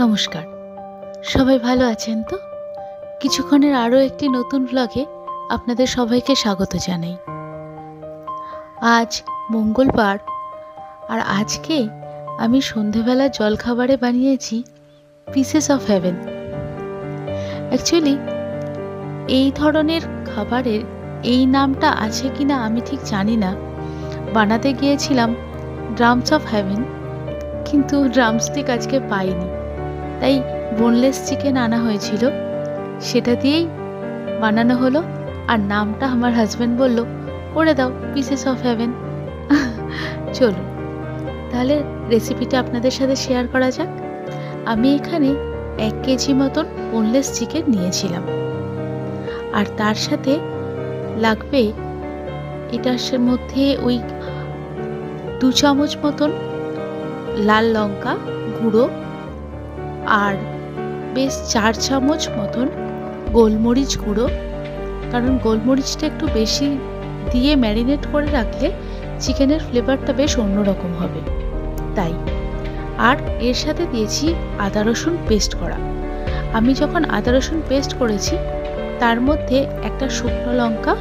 নমস্কার, সবাই ভালো আছেন তো? কিছুক্ষণের আরও একটি নতুন ব্লগে আপনাদের সবাইকে স্বাগত জানাই। আজ মঙ্গলবার, আর আজকে আমি সন্ধেবেলা জলখাবারে বানিয়েছি পিসেস অফ হেভেন। অ্যাকচুয়ালি এই ধরনের খাবারের এই নামটা আছে কিনা আমি ঠিক জানি না। বানাতে গিয়েছিলাম ড্রামস অফ হেভেন, কিন্তু ড্রামস্টিক আজকে পাইনি, তাই বোনলেস চিকেন আনা হয়েছিল, সেটা দিয়েই বানানো হলো। আর নামটা আমার হাজব্যান্ড বলল, করে দাও পিসেস অফ হেভেন। চলুন তাহলে রেসিপিটা আপনাদের সাথে শেয়ার করা যাক। আমি এখানে 1 কেজি মতন বোনলেস চিকেন নিয়েছিলাম, আর তার সাথে লাগবে এটার মধ্যে ওই 2 চামচ মতন লাল লঙ্কা গুঁড়ো, আর বেশ 4 চামচ মতন গোলমরিচ গুঁড়ো, কারণ গোলমরিচটা একটু বেশি দিয়ে ম্যারিনেট করে রাখলে চিকেনের ফ্লেভারটা বেশ অন্যরকম হবে, তাই। আর এর সাথে দিয়েছি আদা রসুন পেস্ট করা। আমি যখন আদা রসুন পেস্ট করেছি তার মধ্যে একটা শুকনো লঙ্কা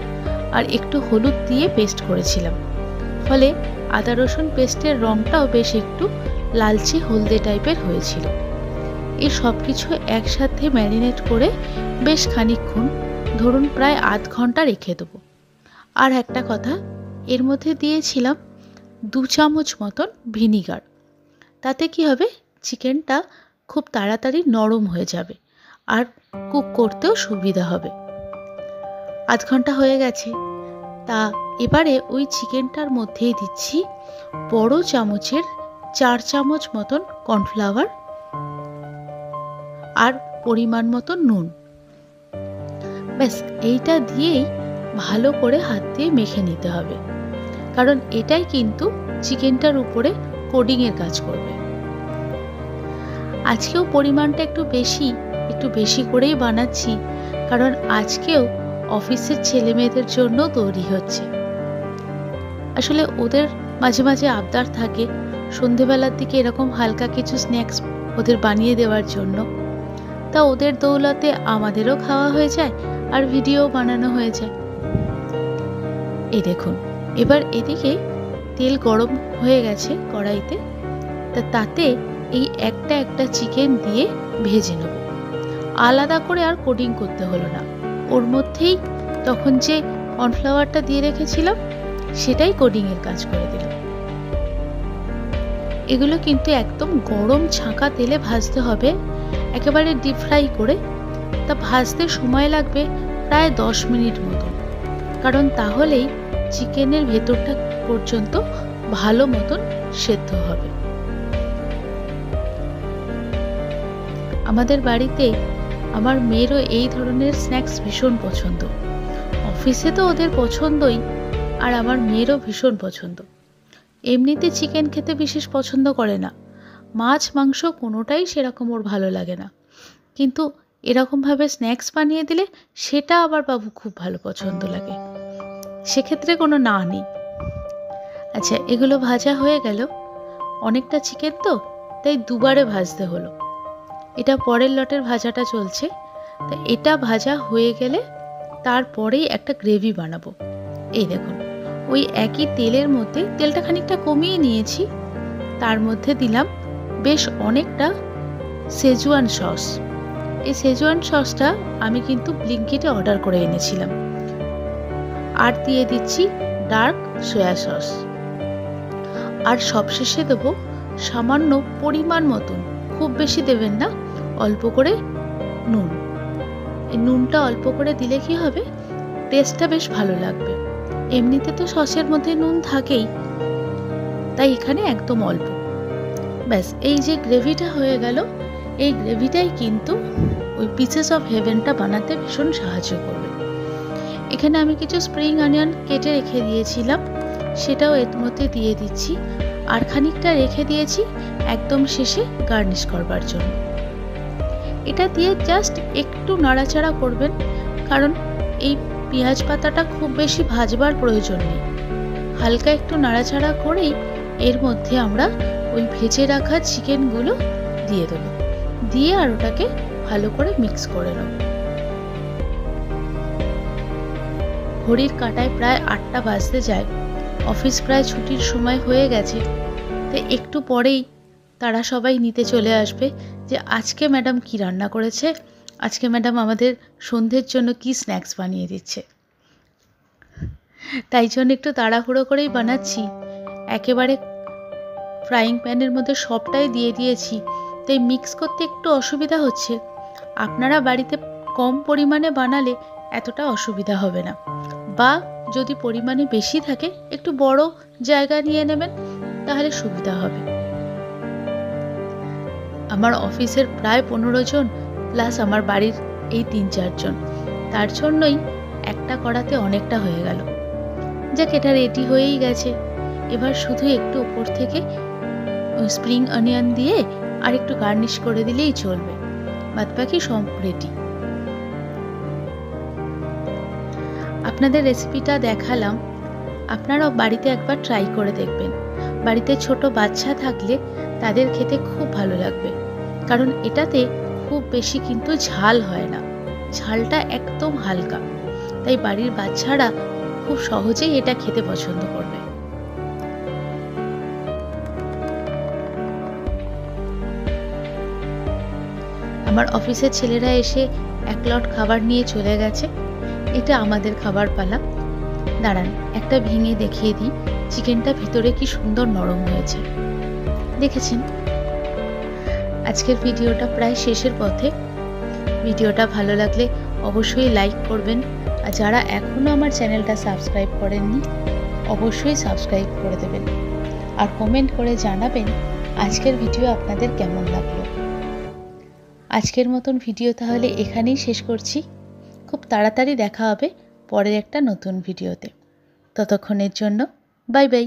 আর একটু হলুদ দিয়ে পেস্ট করেছিলাম, ফলে আদা রসুন পেস্টের রঙটাও বেশ একটু লালচে হলদে টাইপের হয়েছিল। এই সব কিছু একসাথে ম্যারিনেট করে বেশ খানিকক্ষণ, ধরুন প্রায় আধ ঘন্টা রেখে দেবো। আর একটা কথা, এর মধ্যে দিয়েছিলাম 2 চামচ মতন ভিনিগার। তাতে কি হবে, চিকেনটা খুব তাড়াতাড়ি নরম হয়ে যাবে আর কুক করতেও সুবিধা হবে। আধ ঘন্টা হয়ে গেছে, তা এবারে ওই চিকেনটার মধ্যেই দিচ্ছি বড় চামচের 4 চামচ মতন কর্নফ্লাওয়ার আর পরিমাণ মতো নুন। ব্যাস এইটা দিয়েই ভালো করে হাত দিয়ে মেখে নিতে হবে, কারণ এটাই কিন্তু চিকেনটার উপরে কোডিংয়ের কাজ করবে। আজকেও পরিমাণটা একটু বেশি করেই বানাচ্ছি, কারণ আজকেও অফিসের ছেলে মেয়েদের জন্য তৈরি হচ্ছে। আসলে ওদের মাঝে মাঝে আবদার থাকে সন্ধেবেলার দিকে এরকম হালকা কিছু স্ন্যাক্স ওদের বানিয়ে দেওয়ার জন্য, তা ওদের দৌলতে আমাদেরও খাওয়া হয়ে যায় আর ভিডিও বানানো হয়ে যায়। এই দেখুন, এবার এদিকে তেল গরম হয়ে গেছে কড়াইতে, তাতে এই একটা চিকেন দিয়ে ভেজে নেব। আলাদা করে আর কোডিং করতে হলো না, ওর মধ্যেই তখন যে কর্নফ্লাওয়ারটা দিয়ে রেখেছিলাম সেটাই কোডিংয়ের কাজ করে দিল। এগুলো কিন্তু একদম গরম ছাঁকা তেলে ভাজতে হবে, একেবারে ডিপ ফ্রাই করে। তা ভাজতে সময় লাগবে প্রায় 10 মিনিট মতন, কারণ তাহলেই চিকেনের ভেতরটা পর্যন্ত ভালো মতন সেদ্ধ হবে। আমাদের বাড়িতে আমার মেয়েরও এই ধরনের স্ন্যাক্স ভীষণ পছন্দ। অফিসে তো ওদের পছন্দই, আর আমার মেয়েরও ভীষণ পছন্দ। এমনিতে চিকেন খেতে বিশেষ পছন্দ করে না, মাছ মাংস কোনোটাই সেরকম ওর ভালো লাগে না, কিন্তু এরকমভাবে স্ন্যাক্স বানিয়ে দিলে সেটা আবার বাবু খুব ভালো পছন্দ লাগে, সেক্ষেত্রে কোনো না নেই। আচ্ছা, এগুলো ভাজা হয়ে গেল। অনেকটা চিকেন তো, তাই দুবারে ভাজতে হলো। এটা পরের লটের ভাজাটা চলছে, তা এটা ভাজা হয়ে গেলে তারপরেই একটা গ্রেভি বানাবো। এই দেখুন, ওই একই তেলের মধ্যে তেলটা খানিকটা কমিয়ে নিয়েছি, তার মধ্যে দিলাম বেশ অনেকটা শেজওয়ান সস। এই শেজওয়ান সসটা আমি কিন্তু ব্লিঙ্কিটে অর্ডার করে এনেছিলাম। আর দিয়ে দিচ্ছি ডার্ক সয়া সস, আর সবশেষে দেবো সামান্য পরিমাণ মতন, খুব বেশি দেবেন না, অল্প করে নুন। এই নুনটা অল্প করে দিলে কি হবে, টেস্টটা বেশ ভালো লাগবে। এমনিতে তো সসের মধ্যে নুন থাকেই, তাই এখানে একদম অল্প। ব্যাস, এই যে গ্রেভিটা হয়ে গেল, এই গ্রেভিটাই কিন্তু ওই পিসেস অফ হেভেনটা বানাতে ভীষণ সাহায্য করবে। এখানে আমি কিছু স্প্রিং অনিয়ন কেটে রেখে দিয়েছিলাম, সেটাও এর মধ্যে দিয়ে দিচ্ছি, আর খানিকটা রেখে দিয়েছি একদম শেষে গার্নিশ করবার জন্য। এটা দিয়ে জাস্ট একটু নাড়াচাড়া করবেন, কারণ এই পেঁয়াজ পাতাটা খুব বেশি ভাজবার প্রয়োজন নেই। হালকা একটু নাড়াচাড়া করেই এর মধ্যে আমরা ওই ভেজে রাখা চিকেনগুলো দিয়ে দেবো। দিয়ে আর ওটাকে ভালো করে মিক্স করে নেব। ঘড়ির কাঁটায় প্রায় 8টা বাজতে যায়, অফিস প্রায় ছুটির সময় হয়ে গেছে। তো একটু পরেই তারা সবাই নিতে চলে আসবে যে আজকে ম্যাডাম কি রান্না করেছে, আজকে ম্যাডাম আমাদের সন্ধ্যের জন্য কি স্ন্যাক্স বানিয়ে দিচ্ছে। তাই জন্য একটু তাড়াহুড়ো করেই বানাচ্ছি। একেবারে ফ্রাইং প্যানের মধ্যে সবটাই দিয়ে দিয়েছি, তাই মিক্স করতে একটু অসুবিধা হচ্ছে। আপনারা বাড়িতে কম পরিমাণে বানালে এতটা অসুবিধা হবে না, বা যদি পরিমাণে বেশি থাকে একটু বড় জায়গা নিয়ে নেবেন, তাহলে সুবিধা হবে। আমার অফিসের প্রায় 15 জন প্লাস আমার বাড়ির এই 3-4 জন, তার জন্যই একটা কড়াতে অনেকটা হয়ে গেল। যাক, এটা রেডি হয়েই গেছে। এবার শুধু একটু উপর থেকে স্প্রিং অনিয়ন দিয়ে আর একটু গার্নিশ করে দিলেই চলবে, বাদবাকি সব রেডি। আপনাদের রেসিপিটা দেখালাম, আপনারাও বাড়িতে একবার ট্রাই করে দেখবেন। বাড়িতে ছোট বাচ্চা থাকলে তাদের খেতে খুব ভালো লাগবে, কারণ এটাতে খুব বেশি কিন্তু ঝাল হয় না, ঝালটা একদম হালকা। তাই বাড়ির বাচ্চারা খুব সহজেই এটা খেতে পছন্দ করবে। আমার অফিসের ছেলেরা এসে এক লট খাবার নিয়ে চলে গেছে। এটা আমাদের খাবার পালা। দাঁড়ান, একটা ভেঙে দেখিয়ে দিই চিকেনটা ভিতরে কি সুন্দর নরম হয়েছে, দেখেছেন? আজকের ভিডিওটা প্রায় শেষের পথে। ভিডিওটা ভালো লাগলে অবশ্যই লাইক করবেন, আর যারা এখনও আমার চ্যানেলটা সাবস্ক্রাইব করেননি অবশ্যই সাবস্ক্রাইব করে দেবেন, আর কমেন্ট করে জানাবেন আজকের ভিডিও আপনাদের কেমন লাগলো। আজকের মতন ভিডিও তাহলে এখানেই শেষ করছি। খুব তাড়াতাড়ি দেখা হবে পরের একটা নতুন ভিডিওতে। ততক্ষণের জন্য বাই বাই।